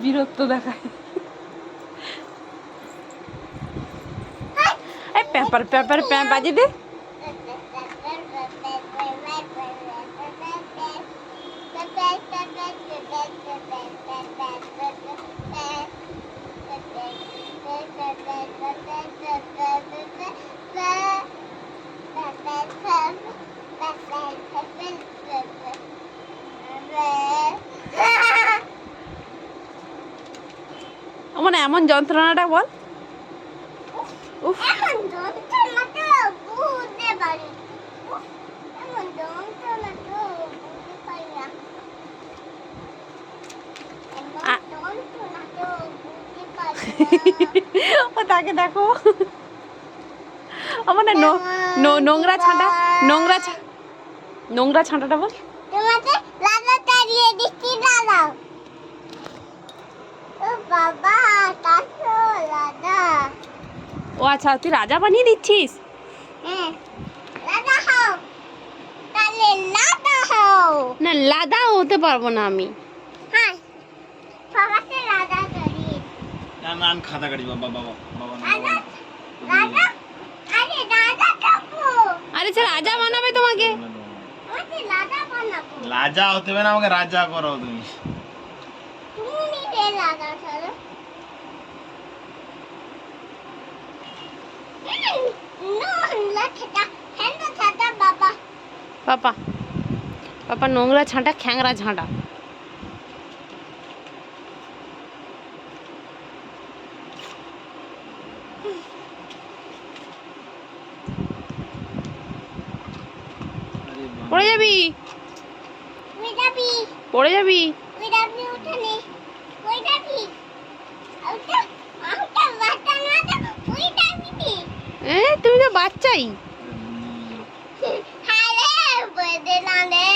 বিরক্ত দেখায়। এই পেপার পেপার প্যাঁ বাজে দে। আমার এমন যন্ত্রণাটা বল। উফ ও তাকে দেখো। আমার না নোংরা ছাঁটা নোংরা ছাঁটাটা বল। তোমাকে লালা তাড়িয়ে দিচ্ছি লালা। ও বাবা কাছো লালা। ও আচ্ছা তুই রাজা বানিয়ে দিচ্ছিস। হ্যাঁ লালা হও তাহলে লালা হও। না লাদা হতে পারবো না আমি। হ্যাঁ বাবাকে লালা তাড়িয়ে না না আমি খাতা কাটি বাবা বাবা বাবা না লালা লালা আরে লালা কাপু। আরে সে রাজা বানাবে তোমাকে। ওকে লালা বানাবো। রাজা হতে হবে না আমাকে রাজা করো তুমি। তুমি নিজে লালা করো। নো লাখটা হ্যান্ড ছাতা বাবা। পাপা নোংরা ছাঁটা খ্যাংরা ঝাঁটা। পড়ে যাবি পড়ে যাবি। উঠানে ওই যাবি ওটা আমটা বাটা না তো ওই যাবি। তুমি তো বাচ্চাই। হায় রে বদে না রে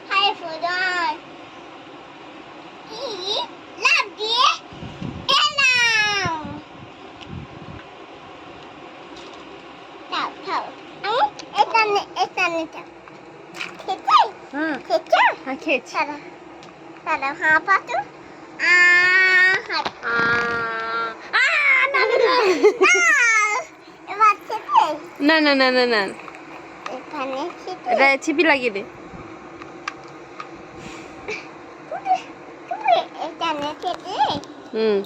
হায় ফুরন কি লাভ দিয়ে এলাম। থাও এখানে থাও খেতে খেতে হ্যাঁ খেয়েছি। সারা সারা হ্যাঁ পাতু এবার খেতে না না না না না এখানে খেতে এটা ছিপি লাগিয়ে দে। তুমি এখানে খেতে হুম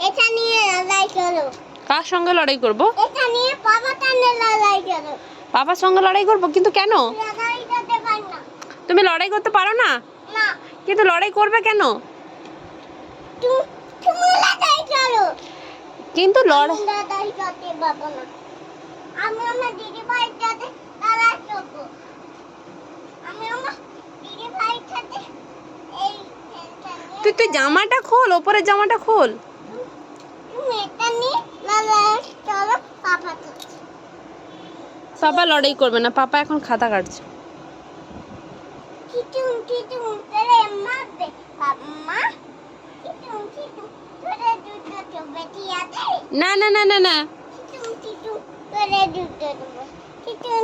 এটা নিয়ে লড়াই করো। কার সঙ্গে লড়াই করব? এটা নিয়ে বাবা টানে লড়াই করো। বাবার সঙ্গে লড়াই করব কিন্তু কেন? লড়াই করতে পার না। তুমি লড়াই করতে পারো না না কিন্তু লড়াই করবে কেন? তুমি লড়াই করো কিন্তু লড়াই লড়াই করতে পারবো না। আমি আমার দিদি ভাইয়ের সাথে লড়াই করবো। আমি আমার দিদি ভাইয়ের সাথে এই তুই জামাটা খোল, ওপরের জামাটা খোল। তুমি এটা নিয়ে লড়াই করো পাপা করছে। পাপা লড়াই করবে না, পাপা এখন খাতা কাটছে। টিটুম করে মারবে বাবা। টিটুম করে দুটো বেটি আছে। না না না না না টিটুম করে দুটো দেবো। টিটুম